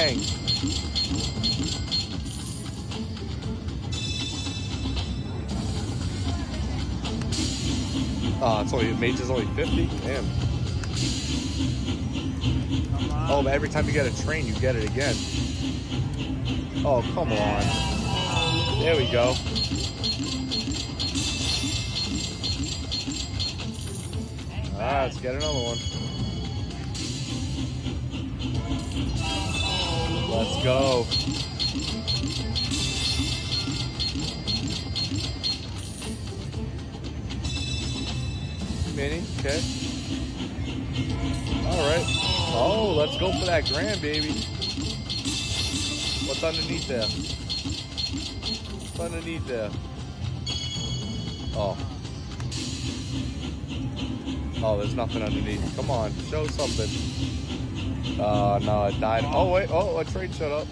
dang. It's only Mage's only 50. Damn. Oh, but every time you get a train, you get it again. Oh, come on. There we go. Alright, let's get another one. Let's go. Mini, okay. Alright. Oh, let's go for that grand, baby. What's underneath there? What's underneath there? Oh. Oh, there's nothing underneath. Come on, show something. No, it died. Oh, wait. Oh, a train shut up.